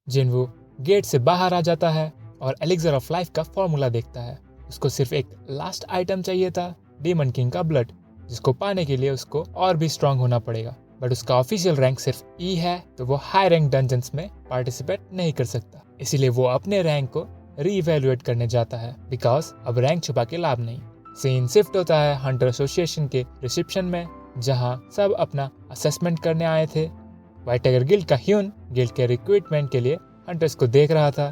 जिनवू gate से बाहर आ जाता है और एलिक्सर ऑफ लाइफ का फॉर्मूला देखता है। उसको सिर्फ एक लास्ट आइटम चाहिए था, डीमन किंग का ब्लड, जिसको पाने के लिए उसको और भी स्ट्रांग होना पड़ेगा। बट उसका ऑफिशियल रैंक सिर्फ ई है, तो वो हाई रैंक डंजन्स में पार्टिसिपेट नहीं कर सकता। इसीलिए वो अपने रैंक को रीइवैल्यूएट करने जाता है, बिकॉज अब रैंक छुपा के लाभ नहीं। सीन शिफ्ट होता है हंटर एसोसिएशन के रिसेप्शन में, जहां सब अपना असेसमेंट करने आए थे। व्हाइट टाइगर गिल्ड का ह्यून गिल्ड के रिक्रूटमेंट के लिए हंटर्स को देख रहा था।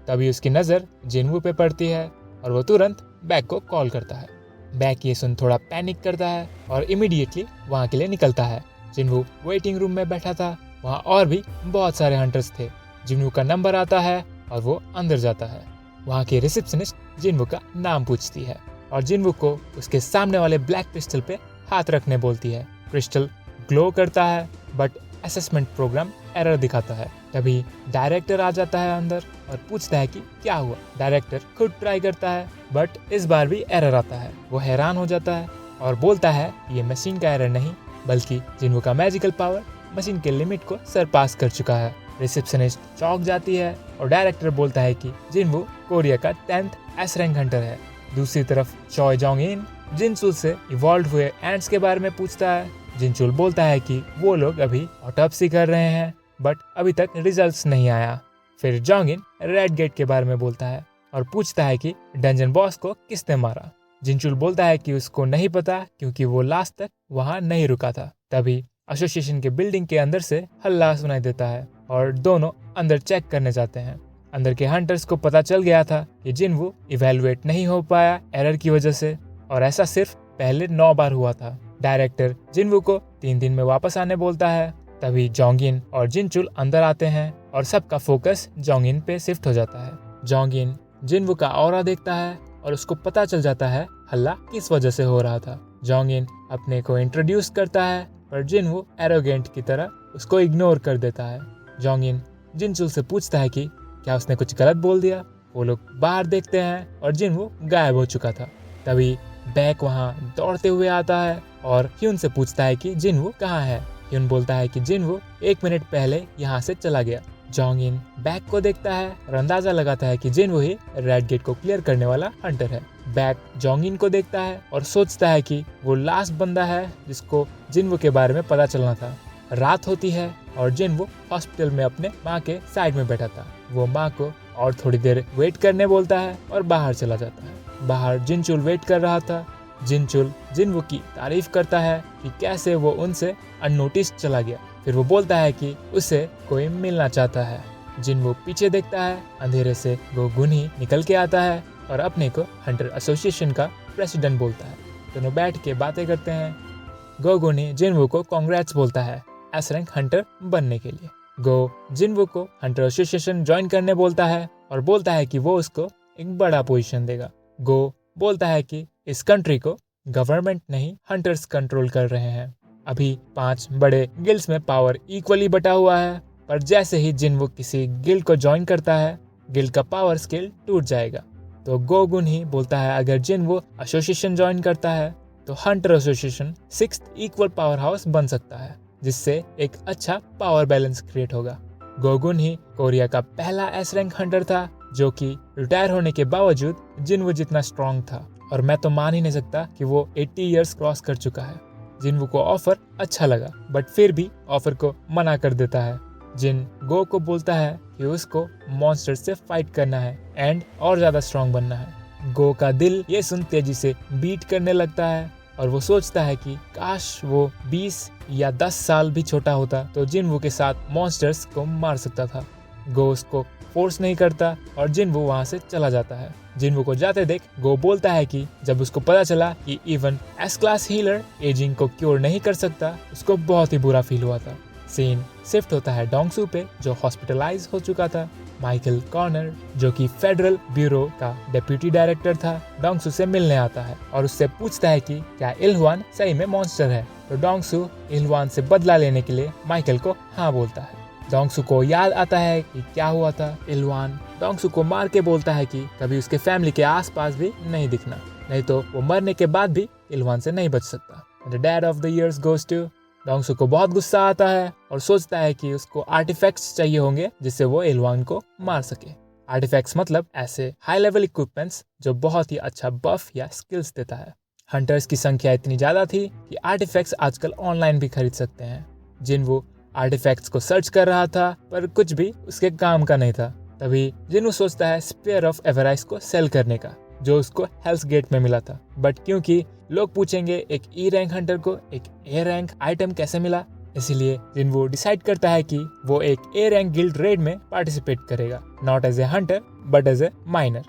तभी उसकी नज़र जिनवू पे पड़ती है और वो तुरंत बैक को कॉल करता है। बैक ये सुन थोड़ा पैनिक करता है और इमीडिएटली वहाँ के लिए निकलता है। जिनवू वेटिंग रूम में बैठा था, वहाँ और भी बहुत सारे हंटर्स थे। जिनवू का नंबर आता है और वो अंदर जाता है। वहाँ की रिसेप्शनिस्ट जिनवू का नाम पूछती है और जिनवू को उसके सामने वाले ब्लैक क्रिस्टल पे हाथ रखने बोलती है। क्रिस्टल ग्लो करता है बट असेसमेंट प्रोग्राम एरर दिखाता है। तभी डायरेक्टर आ जाता है अंदर और पूछता है कि क्या हुआ। डायरेक्टर खुद ट्राई करता है बट इस बार भी एरर आता है। वो हैरान हो जाता है और बोलता है ये मशीन का एरर नहीं, बल्कि जिनवू का मैजिकल पावर मशीन के लिमिट को सरपास कर चुका है। रिसेप्शनिस्ट चौंक जाती है और डायरेक्टर बोलता है कि जिनवू कोरिया का 10th एस रैंक हंटर है। दूसरी तरफ चॉय जोंग इन जिनचुल से इवॉल्व हुए एंट्स के बारे में पूछता है। जिनचुल बोलता है कि वो लोग अभी ऑटोप्सी कर रहे हैं बट अभी तक रिजल्ट्स नहीं आया। फिर जोंग इन रेड गेट के बारे में बोलता है और पूछता है कि डंजन बॉस को किसने मारा। जिनचुल बोलता है कि उसको नहीं पता क्योंकि वो लास्ट तक वहां नहीं रुका था। तभी एसोसिएशन के बिल्डिंग के अंदर से हल्ला सुनाई देता है और दोनों अंदर चेक करने जाते हैं। अंदर के हंटर्स को पता चल गया था कि जिनवू इवैल्यूएट नहीं हो पाया एरर की वजह से, और ऐसा सिर्फ पहले 9 बार हुआ था। डायरेक्टर जिनवू को 3 दिन में वापस आने बोलता है। तभी जोंगिन और जिनचुल अंदर आते हैं और सबका फोकस जोंगिन पे शिफ्ट हो जाता है। जोंगिन जिनवू का ऑरा देखता है और उसको पता चल जाता है हल्ला किस वजह से हो रहा था। जोंगिन अपने को इंट्रोड्यूस करता है पर जिनवू एरोगेंट की तरह उसको इग्नोर कर देता है। जोंगिन जिनचुल से पूछता है कि क्या उसने कुछ गलत बोल दिया। वो लोग बाहर देखते हैं और जिनवू गायब हो चुका था। तभी बैक वहाँ दौड़ते हुए आता है और ह्यून से पूछता है कि जिनवू कहाँ है। ह्यून बोलता है कि जिनवू 1 मिनट पहले यहाँ से चला गया। जोंग इन बैक को देखता है और अंदाजा लगाता है कि जिनवू ही रेड गेट को क्लियर करने वाला हंटर है। बैक जोंग इन को देखता है और सोचता है कि वो लास्ट बंदा है जिसको जिनवू के बारे में पता चलना था। रात होती है और जिनवू हॉस्पिटल में अपने माँ के साइड में बैठा था। वो माँ को और थोड़ी देर वेट करने बोलता है और बाहर चला जाता है। बाहर जिनचुल वेट कर रहा था। जिनचुल जिनवू की तारीफ करता है कि कैसे वो उनसे अननोटिस चला गया। फिर वो बोलता है कि उसे कोई मिलना चाहता है। जिनवू पीछे देखता है। अंधेरे से गोगुनी निकल के आता है और अपने को हंटर एसोसिएशन का प्रेसिडेंट बोलता है। दोनों बैठ के बातें करते हैं। गोगुनी जिनवू को कांग्रेट्स बोलता है एस रैंक हंटर बनने के लिए। गो जिनवू को हंटर एसोसिएशन ज्वाइन करने बोलता है और बोलता है कि वो उसको एक बड़ा पोजीशन देगा। गो बोलता है कि इस कंट्री को गवर्नमेंट नहीं हंटर्स कंट्रोल कर रहे हैं। अभी 5 बड़े गिल्ड्स में पावर इक्वली बटा हुआ है, पर जैसे ही जिनवू किसी गिल्ड को ज्वाइन करता है गिल्ड का पावर स्केल टूट जाएगा। तो गोगुन ही बोलता है अगर जिनवू एसोसिएशन ज्वाइन करता है तो Hunter association 6th equal power house बन सकता है, जिससे एक अच्छा पावर बैलेंस क्रिएट होगा। गोगुन ही कोरिया का पहला एस रैंक हंटर था जो कि रिटायर होने के बावजूद जिनवू जितना स्ट्रांग था, और मैं तो मान ही नहीं सकता कि वो 80 इयर्स क्रॉस कर चुका है। जिनवू को ऑफर अच्छा लगा बट फिर भी ऑफर को मना कर देता है। जिन गो को बोलता है कि उसको मॉन्स्टर से फाइट करना है एंड और ज्यादा स्ट्रांग बनना है। गो का दिल ये सुन तेजी से बीट करने लगता है और वो सोचता है कि काश वो 20 या 10 साल भी छोटा होता तो जिनवू के साथ मॉन्स्टर्स को मार सकता था। गो उसको फोर्स नहीं करता और जिनवू वहाँ से चला जाता है। जिनवू को जाते देख गो बोलता है कि जब उसको पता चला कि even S class healer ageing को क्योर नहीं कर सकता, उसको बहुत ही बुरा फील हुआ था। सीन शिफ्ट होता है डोंगसू पे जो हॉस्पिटलाइज हो चुका था। माइकल कॉर्नर जो कि फेडरल ब्यूरो का डेप्यूटी डायरेक्टर था, डोंगसू से मिलने आता है और उससे पूछता है कि क्या इल्हवान सही में मॉन्स्टर है। तो डोंगसू इल्हवान से बदला लेने के लिए माइकल को हाँ बोलता है। डोंगसू को याद आता है कि क्या हुआ था। इल्हवान डोंगसू को मार के बोलता है कि कभी उसके फैमिली के आसपास भी नहीं दिखना, नहीं तो वो मरने के बाद भी इल्हवान से नहीं बच सकता। The dad of the years goes to Dongsu को बहुत गुस्सा आता है और सोचता है कि उसको आर्टिफैक्ट्स चाहिए होंगे जिससे वो इलवांग को मार सके। आर्टिफैक्ट्स मतलब ऐसे हाई लेवल इक्विपमेंट्स जो बहुत ही अच्छा बफ या स्किल्स देता है। हंटर्स की संख्या इतनी ज्यादा थी कि आर्टिफैक्ट्स आजकल ऑनलाइन भी खरीद सकते हैं। जिनवू आर्टिफैक्ट्स को सर्च कर रहा था पर कुछ भी उसके काम का नहीं था। तभी जिनवू सोचता है स्पेयर ऑफ एवराइस को सेल करने का, जो उसको हेल्स गेट में मिला था। बट क्योंकि लोग पूछेंगे एक ई रैंक हंटर को एक ए रैंक आइटम कैसे मिला, इसलिए जिनवू डिसाइड करता है कि वो एक ए रैंक गिल्ड रेड में पार्टिसिपेट करेगा, not as a hunter but as a miner.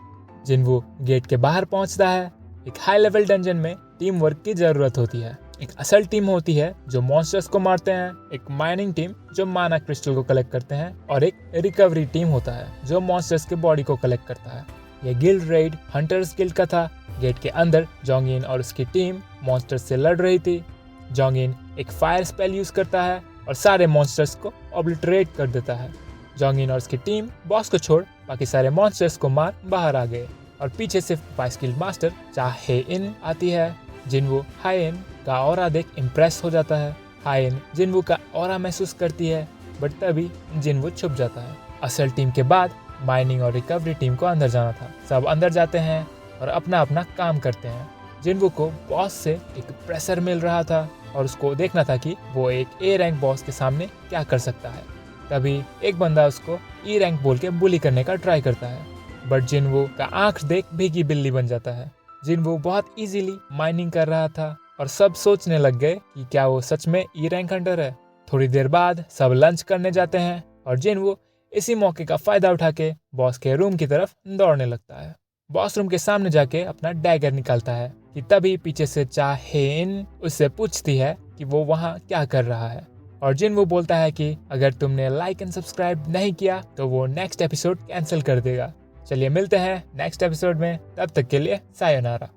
Jinwoo gate के बाहर पहुंचता है। एक हाई लेवल डंजन में टीम वर्क की जरूरत होती है। एक असल टीम होती है जो मॉन्स्टर्स को मारते हैं, एक माइनिंग टीम जो माना क्रिस्टल को कलेक्ट करते हैं और एक रिकवरी टीम होता है जो मॉन्स्टर्स के बॉडी को कलेक्ट करता है। यह गिल्ड रेड हंटर्स गिल्ड का था। गेट के अंदर जोंगिन और उसकी टीम मॉन्स्टर्स से लड़ रही थी। जोंगिन एक फायर स्पेल यूज करता है और सारे मॉन्स्टर्स को ऑब्लिटरेट कर देता है। जोंगिन और उसकी टीम बॉस को छोड़ बाकी सारे मॉन्स्टर्स को मार बाहर आ गए और पीछे से वाइस गिल्ड मास्टर चा हे इन आती है। जिनवू हाई इन का ऑरा देख इम्प्रेस हो जाता है। हाई इन जिनवू का ऑरा महसूस करती है बट तभी जिनवू छुप जाता है। असल टीम के बाद माइनिंग और रिकवरी टीम को अंदर जाना था। सब अंदर जाते हैं और अपना अपना काम करते हैं। जिनवू को बॉस से एक प्रेशर मिल रहा था और उसको देखना था कि वो एक ए रैंक बॉस के सामने क्या कर सकता है। तभी एक बंदा उसको ई रैंक बोल के बुली करने का ट्राई करता है बट जिनवू का आंख देख भीगी बिल्ली बन जाता है। जिनवू बहुत इजीली माइनिंग कर रहा था और सब सोचने लग गए कि क्या वो सच में ई रैंक हंटर है। थोड़ी देर बाद सब लंच करने जाते हैं और जिनवू इसी मौके का फायदा उठा के बॉस के रूम की तरफ दौड़ने लगता है। बॉस रूम के सामने जाके अपना डैगर निकालता है कि तभी पीछे से चा हे इन उससे पूछती है कि वो वहाँ क्या कर रहा है और जिनवू बोलता है कि अगर तुमने लाइक एंड सब्सक्राइब नहीं किया तो वो नेक्स्ट एपिसोड कैंसिल कर देगा। चलिए मिलते हैं नेक्स्ट एपिसोड में, तब तक के लिए सायोनारा।